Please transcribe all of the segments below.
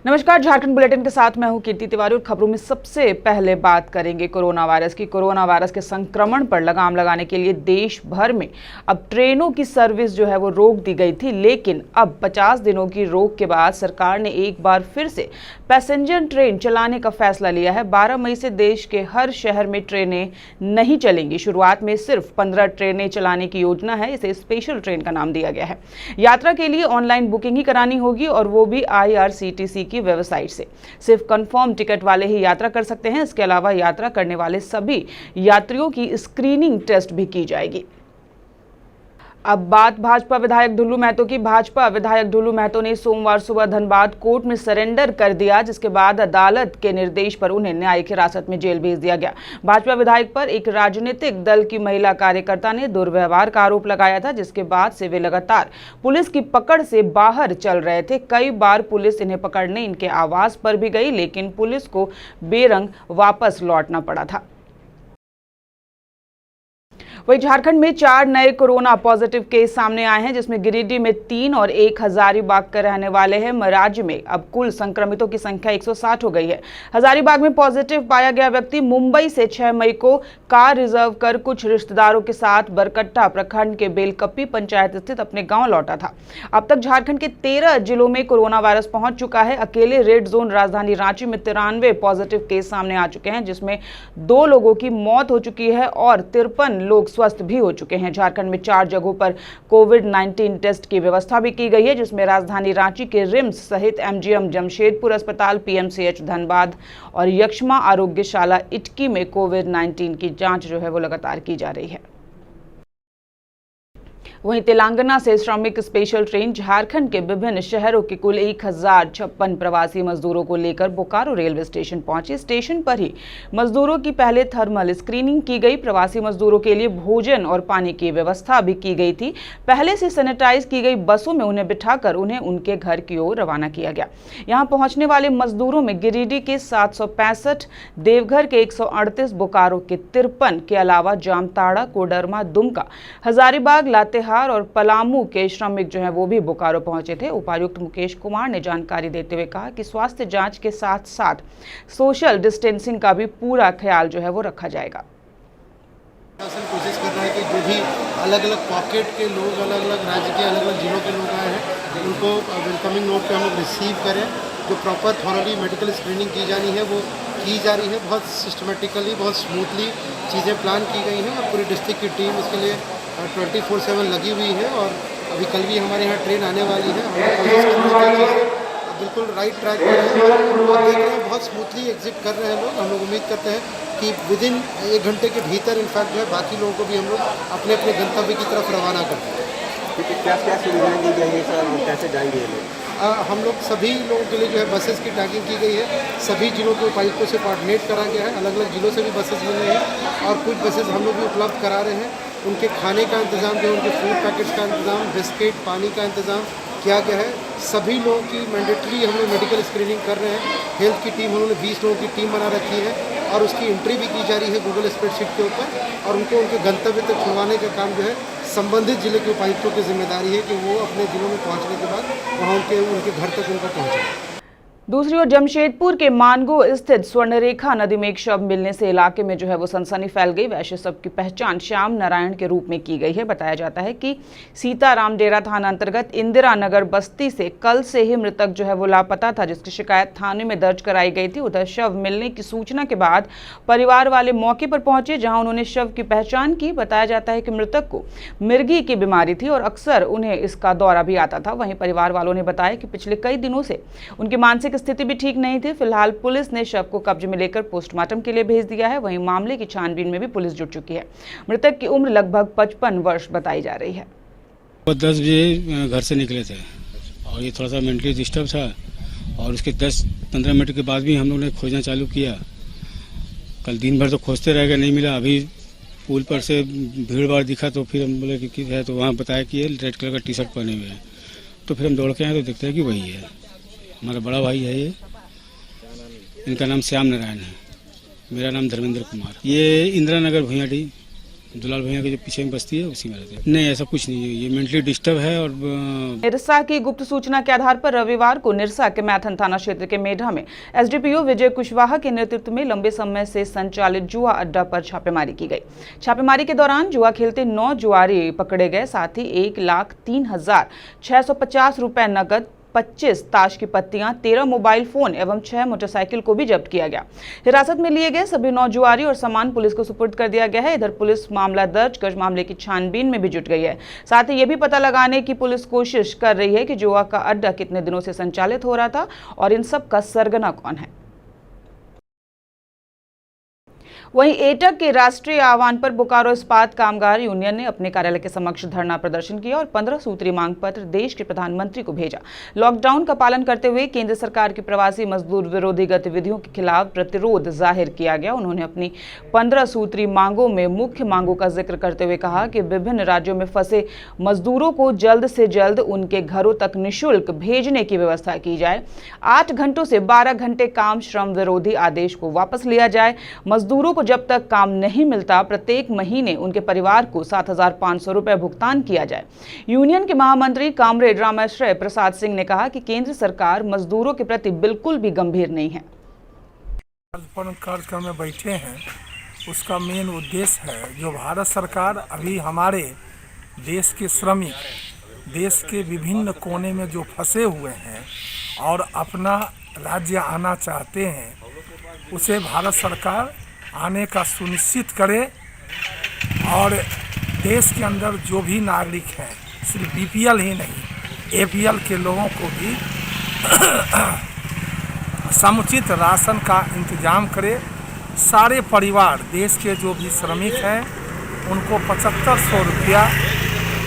नमस्कार, झारखंड बुलेटिन के साथ मैं हूं कीर्ति तिवारी और खबरों में सबसे पहले बात करेंगे कोरोना वायरस की। कोरोना वायरस के संक्रमण पर लगाम लगाने के लिए देश भर में अब ट्रेनों की सर्विस जो है वो रोक दी गई थी, लेकिन अब 50 दिनों की रोक के बाद सरकार ने एक बार फिर से पैसेंजर ट्रेन चलाने का फैसला लिया है। 12 मई से देश के हर शहर में ट्रेनें नहीं चलेंगी। शुरुआत में सिर्फ 15 ट्रेनें चलाने की योजना है। इसे स्पेशल ट्रेन का नाम दिया गया है। यात्रा के लिए ऑनलाइन बुकिंग ही करानी होगी और वो भी IRCTC की वेबसाइट से। सिर्फ कंफर्म टिकट वाले ही यात्रा कर सकते हैं। इसके अलावा यात्रा करने वाले सभी यात्रियों की स्क्रीनिंग टेस्ट भी की जाएगी। अब बात भाजपा विधायक ढुल्लू महतो की। भाजपा विधायक ढुल्लू महतो ने सोमवार सुबह धनबाद कोर्ट में सरेंडर कर दिया, जिसके बाद अदालत के निर्देश पर उन्हें न्यायिक हिरासत में जेल भेज दिया गया। भाजपा विधायक पर एक राजनीतिक दल की महिला कार्यकर्ता ने दुर्व्यवहार का आरोप लगाया था, जिसके बाद से वे लगातार पुलिस की पकड़ से बाहर चल रहे थे। कई बार पुलिस इन्हें पकड़ने इनके आवास पर भी गई, लेकिन पुलिस को बेरंग वापस लौटना पड़ा था। वहीं झारखंड में 4 नए कोरोना पॉजिटिव केस सामने आए हैं, जिसमें गिरिडीह में 3 और एक हजारीबाग के रहने वाले हैं। राज्य में अब कुल संक्रमितों की संख्या 160 हो गई है। हजारीबाग में पॉजिटिव पाया गया व्यक्ति मुंबई से 6 मई को कार रिजर्व कर कुछ रिश्तेदारों के साथ बरकट्टा प्रखंड के बेलकप्पी पंचायत स्थित अपने गांव लौटा था। अब तक झारखंड के 13 जिलों में कोरोना वायरस पहुंच चुका है। अकेले रेड जोन राजधानी रांची में 93 पॉजिटिव केस सामने आ चुके हैं, जिसमें 2 लोगों की मौत हो चुकी है और 53 लोग स्वस्थ भी हो चुके हैं। झारखंड में 4 जगहों पर कोविड-19 टेस्ट की व्यवस्था भी की गई है, जिसमें राजधानी रांची के रिम्स सहित MGM जमशेदपुर अस्पताल, PMCH धनबाद और यक्ष्मा आरोग्यशाला इटकी में कोविड-19 की जांच जो है वो लगातार की जा रही है। वहीं तेलंगाना से श्रमिक स्पेशल ट्रेन झारखंड के विभिन्न शहरों के कुल 1056 प्रवासी मजदूरों को लेकर बोकारो रेलवे स्टेशन पहुंची। स्टेशन पर ही मजदूरों की पहले थर्मल स्क्रीनिंग की गई। प्रवासी मजदूरों के लिए भोजन और पानी की व्यवस्था भी की गई थी। पहले से सैनिटाइज की गई बसों में उन्हें बिठाकर उन्हें उनके घर की ओर रवाना किया गया। यहां पहुंचने वाले मजदूरों में गिरिडीह के 765, देवघर के 138, बोकारो के 53 के अलावा जामताड़ा, कोडरमा, दुमका, हजारीबाग, लातेहार और पलामू के श्रमिक जो हैं वो भी बोकारो पहुंचे थे। उपायुक्त मुकेश कुमार ने जानकारी देते हुए कहा कि स्वास्थ्य जांच के साथ साथ सोशल डिस्टेंसिंग का भी पूरा ख्याल जो है वो रखा जाएगा। कोशिश कर रहा है कि जो भी अलग अलग पॉकेट के लोग, अलग अलग राज्य के अलग अलग जिलों के लोग आए हैं, उनको वेलकमिंग नोट पे हम लोग रिसीव करें। जो प्रॉपर थॉरली मेडिकल स्क्रीनिंग की जानी है वो की जा रही है। बहुत सिस्टमेटिकली, बहुत स्मूथली चीज़ें प्लान की गई हैं और पूरी डिस्ट्रिक्ट की टीम इसके लिए 24/7 लगी हुई है। और अभी कल भी हमारे यहाँ ट्रेन आने वाली है। हम लोग कोशिश कर रहे हैं कि बिल्कुल राइट ट्रैक पर है और देख रहे हैं बहुत स्मूथली एग्जिट कर रहे हैं लोग। हम लोग उम्मीद करते हैं कि विदिन 1 घंटे के भीतर इनफैक्ट जो है बाकी लोगों को भी हम लोग अपने अपने गंतव्य की तरफ रवाना करते हैं। क्या क्या सुविधाएं दी जाएंगी सर, कैसे जाएंगे ये लोग? हम लोग सभी लोगों के लिए जो है बसेस की टैगिंग की गई है। सभी जिलों के उपायुक्तों से कोऑर्डिनेट करा गया है। अलग अलग जिलों से भी बसेस मिल रही हैं और कुछ बसेस हम लोग भी उपलब्ध करा रहे हैं। उनके खाने का इंतज़ाम जो है, उनके फूड पैकेट्स का इंतज़ाम, बिस्किट, पानी का इंतज़ाम किया गया है। सभी लोगों की मैंडेटरी हम लोग मेडिकल स्क्रीनिंग कर रहे हैं। हेल्थ की टीम, उन्होंने 20 लोगों की टीम बना रखी है और उसकी एंट्री भी की जा रही है गूगल स्प्रेडशीट के ऊपर और उनको उनके गंतव्य तक छुड़वाने का काम जो है संबंधित जिले के उपायुक्तों की जिम्मेदारी है कि वो अपने जिलों में पहुंचने के बाद वहाँ उनके घर तक उनको पहुँचाएं। दूसरी ओर जमशेदपुर के मानगो स्थित स्वर्णरेखा नदी में एक शव मिलने से इलाके में जो है वो सनसनी फैल गई। वैसे शव की पहचान श्याम नारायण के रूप में की गई है। बताया जाता है कि सीताराम डेरा थाना अंतर्गत इंदिरा नगर बस्ती से कल से ही मृतक जो है वो लापता था, जिसकी शिकायत थाने में दर्ज कराई गई थी। उधर शव मिलने की सूचना के बाद परिवार वाले मौके पर पहुंचे, जहां उन्होंने शव की पहचान की। बताया जाता है कि मृतक को मिर्गी की बीमारी थी और अक्सर उन्हें इसका दौरा भी आता था। वहीं परिवार वालों ने बताया कि पिछले कई दिनों से उनकी मानसिक स्थिति भी ठीक नहीं थी। फिलहाल पुलिस ने शव को कब्जे में लेकर पोस्टमार्टम के लिए भेज दिया है। वहीं मामले की छानबीन में भी पुलिस जुट चुकी है। मृतक की उम्र लगभग 55 वर्ष बताई जा रही है। वो 10 बजे घर से निकले थे और ये थोड़ा सा मेंटली डिस्टर्ब था और उसके 10-15 मिनट के बाद भी हम लोगों ने खोजना चालू किया। कल दिन भर तो खोजते रह गए, नहीं मिला। अभी पुल पर से भीड़ भाड़ दिखा तो फिर हम बोले कि है, तो वहाँ बताया कि ये रेड कलर का टी-शर्ट पहने हुए हैं। तो फिर हम दौड़ के आए तो देखते हैं कि वही है, हमारा बड़ा भाई है। ये इनका नाम श्याम नारायण है, मेरा नाम धर्मेंद्र कुमार। ये इंदिरा नगर भुइयाडी दुलाल भैया के जो पीछे में बस्ती है उसी में रहते हैं। नहीं, ऐसा कुछ नहीं है, ये मेंटली डिस्टर्ब है। और निरसा की गुप्त सूचना के आधार पर रविवार को निरसा के मैथन थाना क्षेत्र के मेढा में एसडीपीओ विजय कुशवाहा के नेतृत्व में लंबे समय से संचालित जुआ अड्डा पर छापेमारी की गई। छापेमारी के दौरान जुआ खेलते 9 जुआरी पकड़े गए। साथ ही 1,03,650 रुपए नकद, 25 ताश की पत्तियां, 13 मोबाइल फोन एवं 6 मोटरसाइकिल को भी जब्त किया गया। हिरासत में लिए गए सभी 9 जुआरी और सामान पुलिस को सुपुर्द कर दिया गया है। इधर पुलिस मामला दर्ज कर मामले की छानबीन में भी जुट गई है। साथ ही ये भी पता लगाने की पुलिस कोशिश कर रही है कि जुआ का अड्डा कितने दिनों से संचालित हो रहा था और इन सब का सरगना कौन है। वहीं एटक के राष्ट्रीय आह्वान पर बोकारो इस्पात कामगार यूनियन ने अपने कार्यालय के समक्ष धरना प्रदर्शन किया और 15 सूत्री मांग पत्र देश के प्रधानमंत्री को भेजा। लॉकडाउन का पालन करते हुए केंद्र सरकार की प्रवासी मजदूर विरोधी गतिविधियों के खिलाफ प्रतिरोध जाहिर किया गया। उन्होंने अपनी 15 सूत्री मांगों में मुख्य मांगों का जिक्र करते हुए कहा कि विभिन्न राज्यों में फंसे मजदूरों को जल्द से जल्द उनके घरों तक निःशुल्क भेजने की व्यवस्था की जाए। 8 घंटों से 12 घंटे काम श्रम विरोधी आदेश को वापस लिया जाए। मजदूरों को जब तक काम नहीं मिलता प्रत्येक महीने उनके परिवार को 7,500 रुपए भुगतान किया जाए। यूनियन के महामंत्री कामरेड रामाश्रय प्रसाद सिंह ने कहा कि केंद्र सरकार मजदूरों के प्रति बिल्कुल भी गंभीर नहीं है। कार्यक्रम में बैठे हैं, उसका मेन उद्देश्य है जो भारत सरकार अभी हमारे देश के श्रमिक देश के विभिन्न कोने में जो फंसे हुए हैं और अपना राज्य आना चाहते हैं, उसे भारत सरकार आने का सुनिश्चित करे और देश के अंदर जो भी नागरिक हैं, सिर्फ बीपीएल ही नहीं एपीएल के लोगों को भी समुचित राशन का इंतजाम करे। सारे परिवार देश के जो भी श्रमिक हैं उनको 7,500 रुपया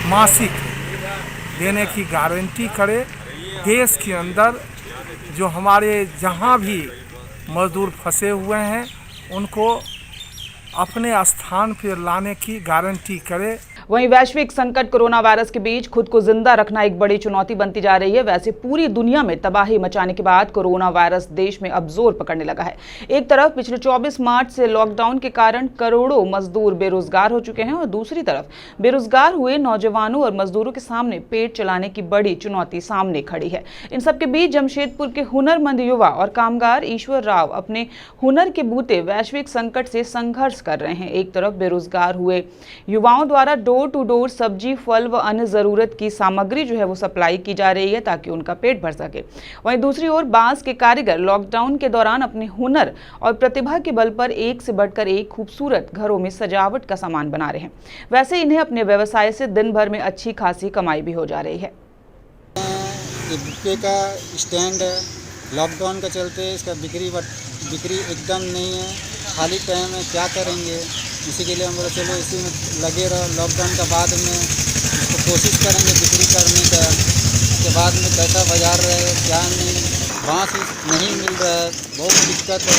मासिक देने की गारंटी करे। देश के अंदर जो हमारे जहाँ भी मजदूर फंसे हुए हैं उनको अपने स्थान पर लाने की गारंटी करे। वहीं वैश्विक संकट कोरोना वायरस के बीच खुद को जिंदा रखना एक बड़ी चुनौती बनती जा रही है। वैसे पूरी दुनिया में तबाही मचाने के बाद कोरोना वायरस देश में अब जोर पकड़ने लगा है। एक तरफ पिछले 24 मार्च से लॉकडाउन के कारण करोड़ों मजदूर बेरोजगार हो चुके हैं और दूसरी तरफ बेरोजगार हुए नौजवानों और मजदूरों के सामने पेट चलाने की बड़ी चुनौती सामने खड़ी है। इन सबके बीच जमशेदपुर के हुनरमंद युवा और कामगार ईश्वर राव अपने हुनर के बूते वैश्विक संकट से संघर्ष कर रहे हैं। एक तरफ बेरोजगार हुए युवाओं द्वारा डोर टू डोर सब्जी, फल व अन्य जरूरत की सामग्री जो है वो सप्लाई की जा रही है ताकि उनका पेट भर सके। वहीं दूसरी ओर बांस के कारीगर लॉकडाउन के दौरान अपने हुनर और प्रतिभा के बल पर एक से बढ़कर एक खूबसूरत घरों में सजावट का सामान बना रहे हैं। वैसे इन्हें अपने व्यवसाय से दिन भर में अच्छी खासी कमाई भी हो जा रही है। ये बुके का स्टैंड है, लॉकडाउन का चलते इसका बिक्री एकदम नहीं है। खाली टाइम में क्या करेंगे, इसी के लिए हम बोले चलो इसी में लगे रहो। लॉकडाउन का बाद में इसको कोशिश करेंगे बिक्री करने का। उसके बाद में कैसा बाजार रहे क्या नहीं, बांस नहीं मिल रहा है, बहुत दिक्कत है।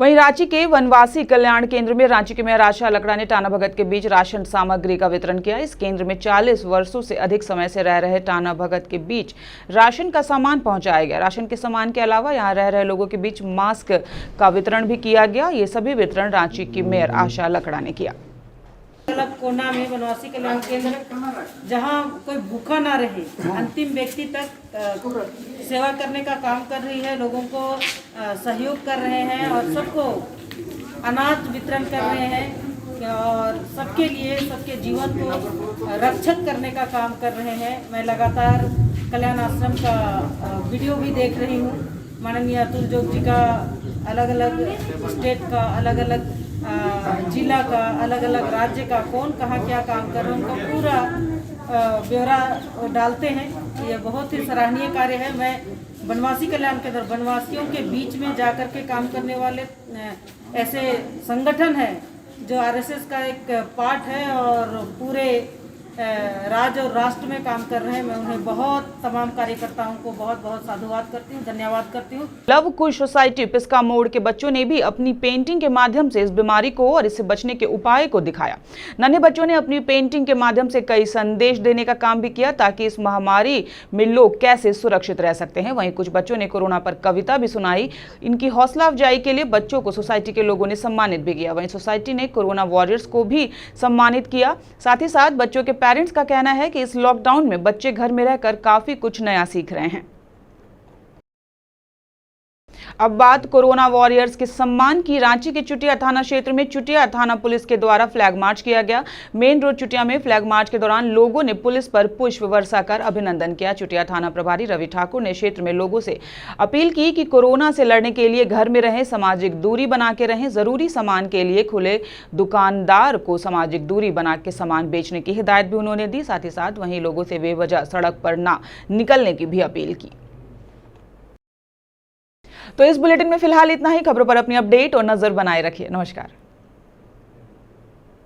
वहीं रांची के वनवासी कल्याण केंद्र में रांची के मेयर आशा लकड़ा ने टाना भगत के बीच राशन सामग्री का वितरण किया। इस केंद्र में 40 वर्षों से अधिक समय से रह रहे टाना भगत के बीच राशन का सामान पहुंचाया गया। राशन के सामान के अलावा यहां रह रहे लोगों के बीच मास्क का वितरण भी किया गया। ये सभी वितरण रांची की मेयर आशा लकड़ा ने किया। अलग कोना में वनवासी कल्याण केंद्र जहां कोई भूखा ना रहे, अंतिम व्यक्ति तक सेवा करने का काम कर रही है। लोगों को सहयोग कर रहे हैं और सबको अनाज वितरण कर रहे हैं और सबके लिए सबके जीवन को रक्षक करने का काम कर रहे हैं। मैं लगातार कल्याण आश्रम का वीडियो भी देख रही हूँ। माननीय अतुल जोग जी का अलग अलग स्टेट का, अलग अलग जिला का, अलग अलग राज्य का कौन कहाँ क्या काम कर रहे हैं उनका पूरा ब्यौरा डालते हैं। ये बहुत ही सराहनीय कार्य है। मैं वनवासी कल्याण के अंदर वनवासियों के बीच में जाकर के काम करने वाले ऐसे संगठन है जो आरएसएस का एक पार्ट है और पूरे राज्य और राष्ट्र में काम कर रहे हैं। मैं उन्हें तमाम कार्यकर्ताओं को बहुत बहुत साधुवाद करती हूँ, धन्यवाद करती हूँ। लव कुश सोसाइटी पिस्का मोड़ के बच्चों ने भी अपनी पेंटिंग के माध्यम से इस बीमारी को और इससे बचने के उपाय को दिखाया। नन्हे बच्चों ने अपनी पेंटिंग के माध्यम से कई संदेश देने का काम भी किया ताकि इस महामारी में लोग कैसे सुरक्षित रह सकते हैं। वहीं कुछ बच्चों ने कोरोना पर कविता भी सुनाई। इनकी हौसला अफजाई के लिए बच्चों को सोसाइटी के लोगों ने सम्मानित भी किया। वहीं सोसाइटी ने कोरोना वॉरियर्स को भी सम्मानित किया। साथ ही साथ बच्चों के पेरेंट्स का कहना है कि इस लॉकडाउन में बच्चे घर में रहकर काफी कुछ नया सीख रहे हैं। अब बात कोरोना वॉरियर्स के सम्मान की। रांची के चुटिया थाना क्षेत्र में चुटिया थाना पुलिस के द्वारा फ्लैग मार्च किया गया। मेन रोड चुटिया में फ्लैग मार्च के दौरान लोगों ने पुलिस पर पुष्प वर्षा कर अभिनंदन किया। चुटिया थाना प्रभारी रवि ठाकुर ने क्षेत्र में लोगों से अपील की कि कोरोना से लड़ने के लिए घर में रहें, सामाजिक दूरी बना के रहें। जरूरी सामान के लिए खुले दुकानदार को सामाजिक दूरी बना के सामान बेचने की हिदायत भी उन्होंने दी। साथ ही साथ वहीं लोगों से बेवजह सड़क पर ना निकलने की भी अपील की। तो इस बुलेटिन में फिलहाल इतना ही। खबरों पर अपनी अपडेट और नजर बनाए रखिए। नमस्कार।